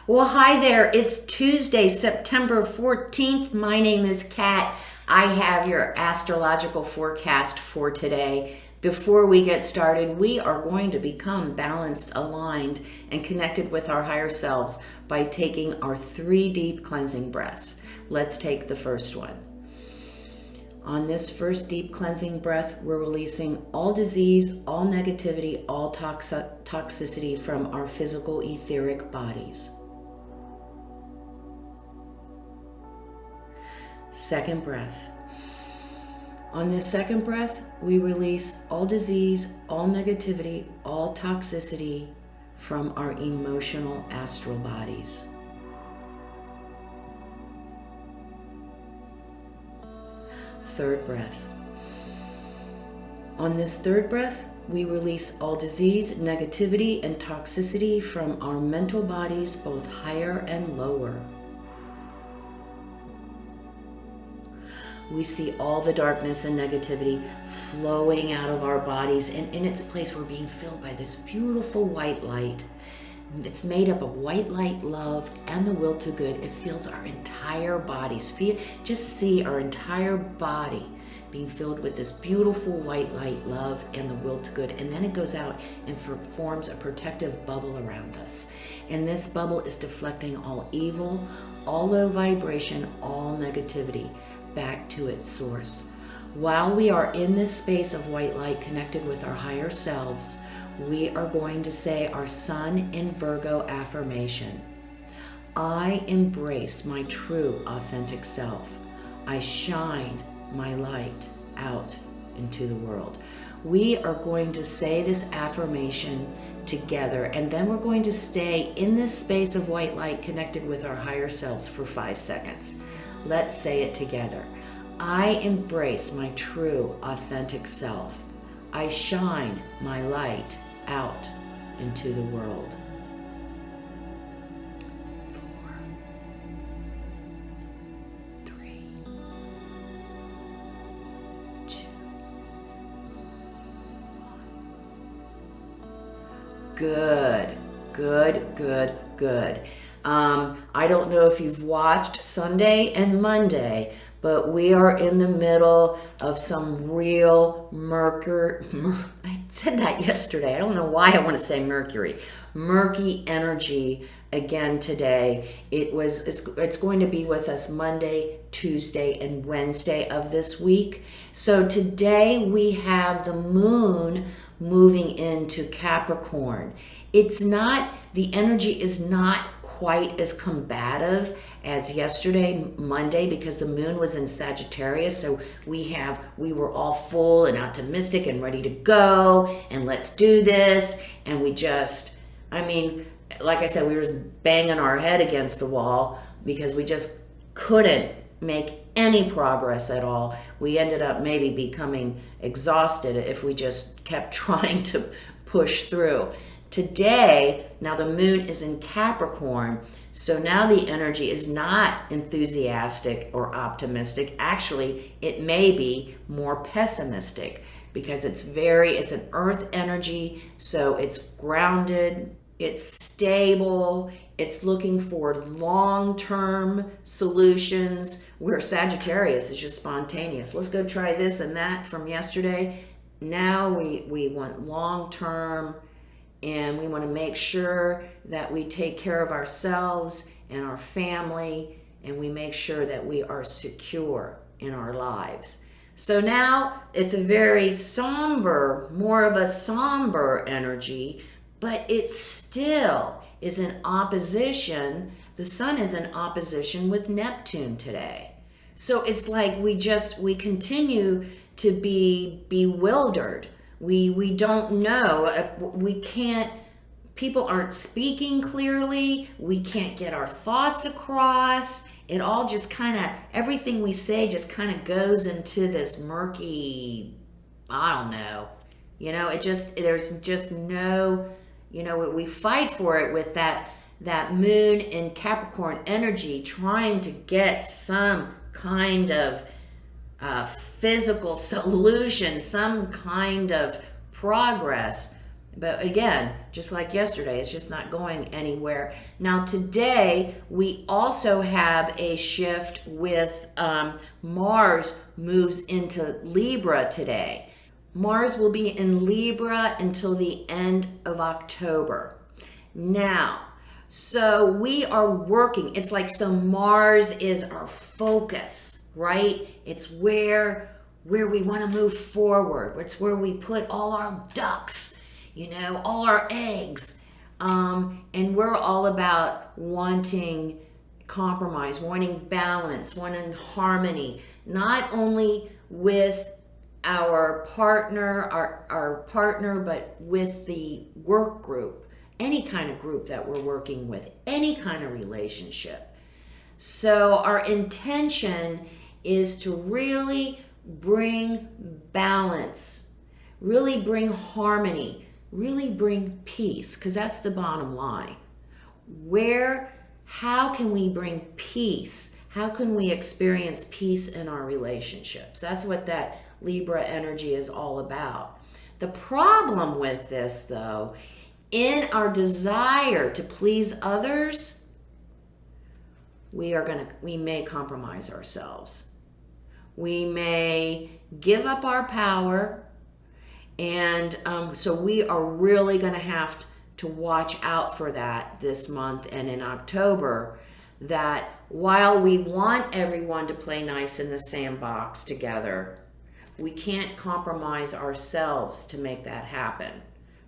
Well, hi there. It's Tuesday, September 14th. My name is Kat. I have your astrological forecast for today. Before we get started, we are going to become balanced, aligned, and connected with our higher selves by taking our 3 deep cleansing breaths. Let's take the first one. On this first deep cleansing breath, we're releasing all disease, all negativity, all toxicity from our physical etheric bodies. Second breath. On this second breath, we release all disease, all negativity, all toxicity from our emotional astral bodies. Third breath. On this third breath, we release all disease, negativity, and toxicity from our mental bodies, both higher and lower. We see all the darkness and negativity flowing out of our bodies, and in its place we're being filled by this beautiful white light. It's made up of white light, love, and the will to good. It fills our entire bodies. Just see our entire body being filled with this beautiful white light, love, and the will to good. And then it goes out and forms a protective bubble around us. And this bubble is deflecting all evil, all low vibration, all negativity back to its source. While we are in this space of white light connected with our higher selves, we are going to say our Sun in Virgo affirmation. I embrace my true authentic self. I shine my light out into the world. We are going to say this affirmation together, and then we're going to stay in this space of white light connected with our higher selves for 5 seconds. Let's say it together. I embrace my true authentic self. I shine my light out into the world. 4, 3, 2, 1. Good. I don't know if you've watched Sunday and Monday, but we are in the middle of some real I said that yesterday. I don't know why I want to say murky energy again today. It's going to be with us Monday, Tuesday, and Wednesday of this week. So today we have the moon moving into Capricorn. The energy is not quite as combative as yesterday, Monday, because the moon was in Sagittarius. So we were all full and optimistic and ready to go and let's do this. And like I said, we were banging our head against the wall because we just couldn't make any progress at all. We ended up maybe becoming exhausted if we just kept trying to push through. Today, now the moon is in Capricorn, so now the energy is not enthusiastic or optimistic. Actually, it may be more pessimistic because it's an earth energy, so it's grounded, it's stable, it's looking for long-term solutions, where Sagittarius is just spontaneous. Let's go try this and that from yesterday. Now we want long-term, and we want to make sure that we take care of ourselves and our family, and we make sure that we are secure in our lives. So now it's a very more of a somber energy, but it still is in opposition. The sun is in opposition with Neptune today. So it's like we continue to be bewildered. We don't know. People aren't speaking clearly. We can't get our thoughts across. It all just everything we say just goes into this murky, I don't know. There's just no, we fight for it with that moon in Capricorn energy, trying to get some kind of physical solution, some kind of progress. But again, just like yesterday, it's just not going anywhere. Now today, we also have a shift with Mars moves into Libra today. Mars will be in Libra until the end of October. Now, so we are working. It's like, so Mars is our focus, right? It's where we want to move forward. It's where we put all our ducks, all our eggs. And we're all about wanting compromise, wanting balance, wanting harmony, not only with our partner, but with the work group, any kind of group that we're working with, any kind of relationship. So our intention is to really bring balance, really bring harmony, really bring peace, because that's the bottom line. How can we bring peace? How can we experience peace in our relationships? That's what that Libra energy is all about. The problem with this, though, in our desire to please others, we may compromise ourselves. We may give up our power, and so we are really going to have to watch out for that this month and in October, that while we want everyone to play nice in the sandbox together, we can't compromise ourselves to make that happen.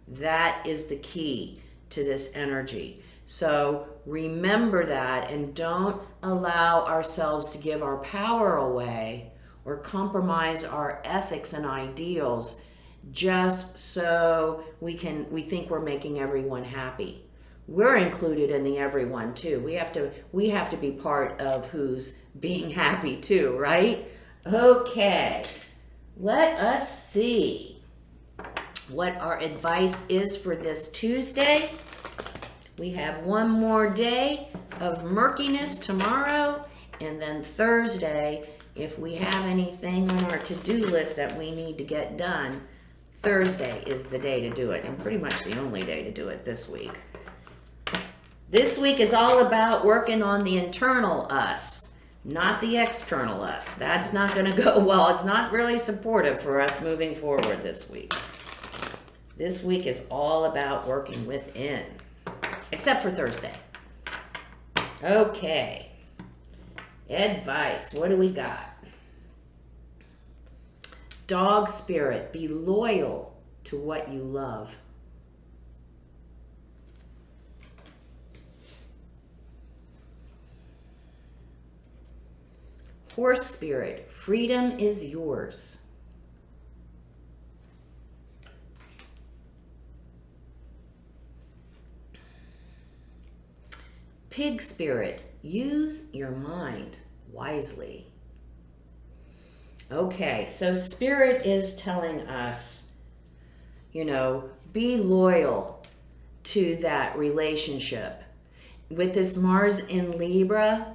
That is the key to this energy. So remember that, and don't allow ourselves to give our power away or compromise our ethics and ideals just so we think we're making everyone happy. We're included in the everyone too. We have to be part of who's being happy too, right? Okay. Let us see what our advice is for this Tuesday. We have one more day of murkiness tomorrow, and then Thursday, if we have anything on our to-do list that we need to get done, Thursday is the day to do it, and pretty much the only day to do it this week. This week is all about working on the internal us, not the external us. That's not going to go well. It's not really supportive for us moving forward this week. This week is all about working within, except for Thursday. Okay. Advice. What do we got? Dog spirit. Be loyal to what you love. Horse spirit. Freedom is yours. Pig spirit. Use your mind wisely. Okay, so Spirit is telling us, be loyal to that relationship. With this Mars in Libra,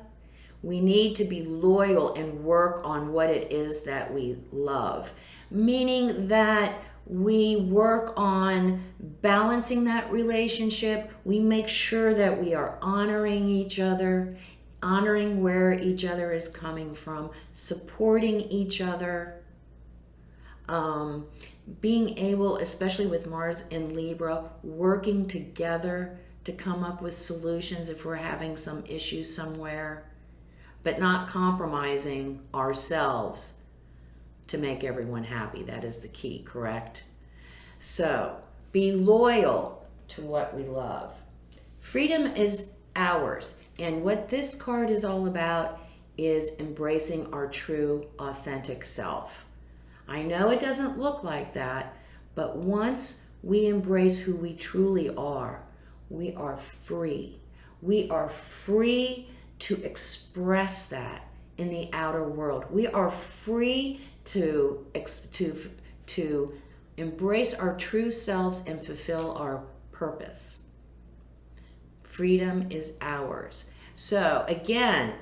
we need to be loyal and work on what it is that we love. Meaning that we work on balancing that relationship. We make sure that we are honoring each other, honoring where each other is coming from, supporting each other, being able, especially with Mars in Libra, working together to come up with solutions if we're having some issues somewhere, but not compromising ourselves to make everyone happy. That is the key, correct? So, be loyal to what we love. Freedom is ours. And what this card is all about is embracing our true, authentic self. I know it doesn't look like that, but once we embrace who we truly are, we are free. We are free to express that in the outer world. We are free to embrace our true selves and fulfill our purpose. Freedom is ours. So again,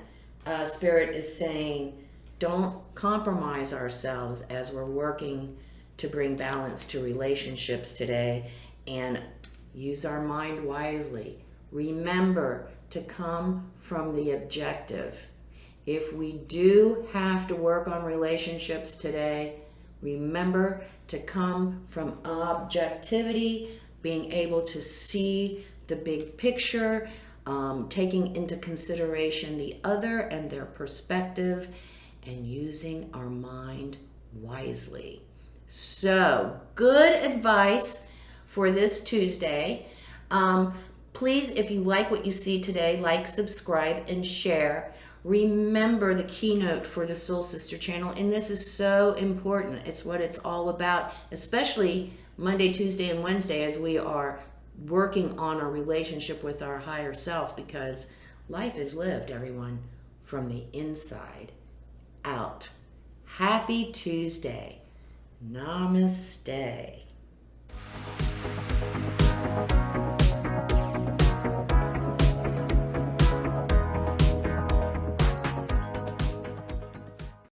Spirit is saying, don't compromise ourselves as we're working to bring balance to relationships today. and use our mind wisely. Remember to come from the objective. If we do have to work on relationships today, remember to come from objectivity, being able to see the big picture, taking into consideration the other and their perspective, and using our mind wisely. So, good advice for this Tuesday. Please, if you like what you see today, like, subscribe, and share. Remember the keynote for the Soul Sister channel, and this is so important. It's what it's all about, especially Monday, Tuesday, and Wednesday as we are working on our relationship with our higher self, because life is lived, everyone, from the inside out. Happy Tuesday. Namaste.